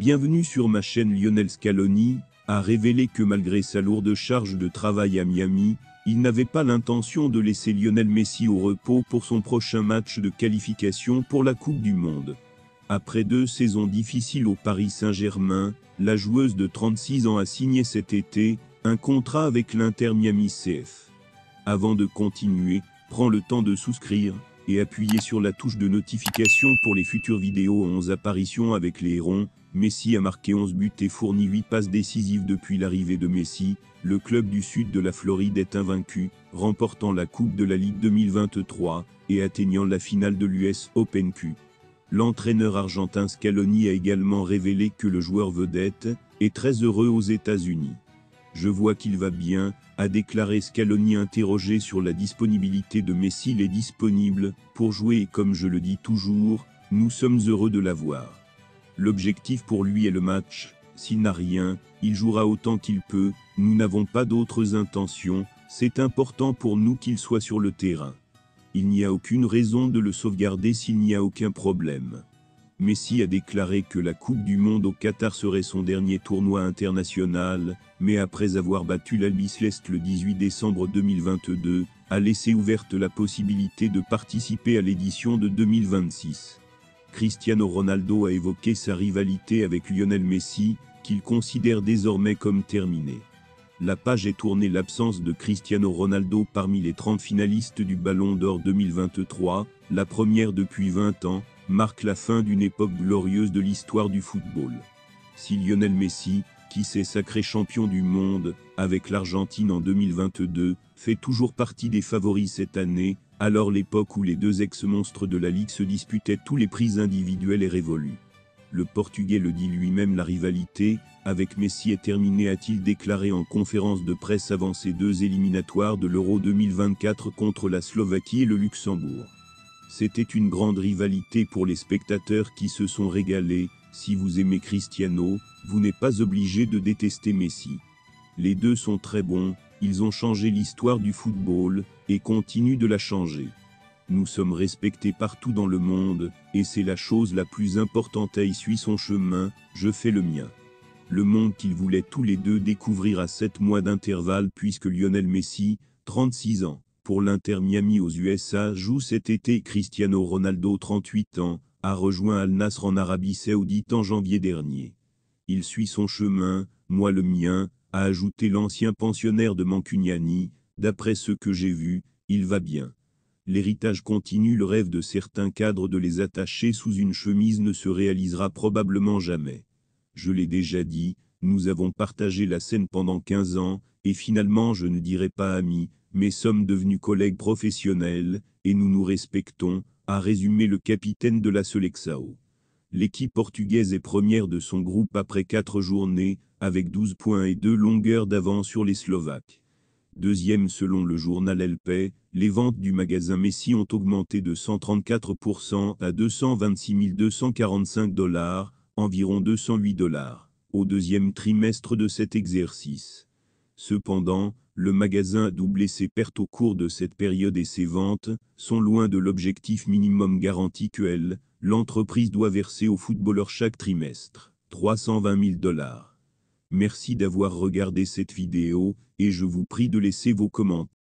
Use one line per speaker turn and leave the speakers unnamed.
Bienvenue sur ma chaîne. Lionel Scaloni a révélé que malgré sa lourde charge de travail à Miami, il n'avait pas l'intention de laisser Lionel Messi au repos pour son prochain match de qualification pour la Coupe du Monde. Après 2 saisons difficiles au Paris Saint-Germain, la joueuse de 36 ans a signé cet été un contrat avec l'Inter Miami CF. Avant de continuer, prends le temps de souscrire et appuyer sur la touche de notification pour les futures vidéos. 11 apparitions avec les Hérons. Messi a marqué 11 buts et fourni 8 passes décisives depuis l'arrivée de Messi. Le club du sud de la Floride est invaincu, remportant la Coupe de la Ligue 2023 et atteignant la finale de l'US Open Q. L'entraîneur argentin Scaloni a également révélé que le joueur vedette est très heureux aux États-Unis. Je vois qu'il va bien, a déclaré Scaloni interrogé sur la disponibilité de Messi. Il est disponible pour jouer et comme je le dis toujours, nous sommes heureux de l'avoir. L'objectif pour lui est le match. S'il n'a rien, il jouera autant qu'il peut. Nous n'avons pas d'autres intentions. C'est important pour nous qu'il soit sur le terrain. Il n'y a aucune raison de le sauvegarder s'il n'y a aucun problème. Messi a déclaré que la Coupe du Monde au Qatar serait son dernier tournoi international, mais après avoir battu l'Albiceleste le 18 décembre 2022, a laissé ouverte la possibilité de participer à l'édition de 2026. Cristiano Ronaldo a évoqué sa rivalité avec Lionel Messi, qu'il considère désormais comme terminée. La page est tournée. L'absence de Cristiano Ronaldo parmi les 30 finalistes du Ballon d'Or 2023, la première depuis 20 ans, marque la fin d'une époque glorieuse de l'histoire du football. Si Lionel Messi, qui s'est sacré champion du monde avec l'Argentine en 2022, fait toujours partie des favoris cette année, alors l'époque où les deux ex-monstres de la Ligue se disputaient tous les prix individuels est révolue. Le Portugais le dit lui-même, la rivalité avec Messi est terminée, a-t-il déclaré en conférence de presse avant ces 2 éliminatoires de l'Euro 2024 contre la Slovaquie et le Luxembourg. C'était une grande rivalité pour les spectateurs qui se sont régalés. Si vous aimez Cristiano, vous n'êtes pas obligé de détester Messi. Les deux sont très bons, ils ont changé l'histoire du football, et continuent de la changer. Nous sommes respectés partout dans le monde, et c'est la chose la plus importante. Il suit son chemin, je fais le mien. Le monde qu'ils voulaient tous les deux découvrir à 7 mois d'intervalle, puisque Lionel Messi, 36 ans, pour l'Inter Miami aux USA, joue cet été. Cristiano Ronaldo, 38 ans, a rejoint Al Nassr en Arabie Saoudite en janvier dernier. Il suit son chemin, moi le mien, a ajouté l'ancien pensionnaire de Mancuniani. D'après ce que j'ai vu, il va bien. L'héritage continue. Le rêve de certains cadres de les attacher sous une chemise ne se réalisera probablement jamais. Je l'ai déjà dit, nous avons partagé la scène pendant 15 ans, et finalement je ne dirai pas amis, mais sommes devenus collègues professionnels, et nous nous respectons, a résumé le capitaine de la Seleção. L'équipe portugaise est première de son groupe après 4 journées, avec 12 points et 2 longueurs d'avance sur les Slovaques. Deuxième selon le journal El País, les ventes du magasin Messi ont augmenté de 134% à 226 245 $, environ 208 $, au deuxième trimestre de cet exercice. Cependant, le magasin a doublé ses pertes au cours de cette période et ses ventes sont loin de l'objectif minimum garanti que l'entreprise doit verser aux footballeurs chaque trimestre, 320 000 $. Merci d'avoir regardé cette vidéo, et je vous prie de laisser vos commentaires.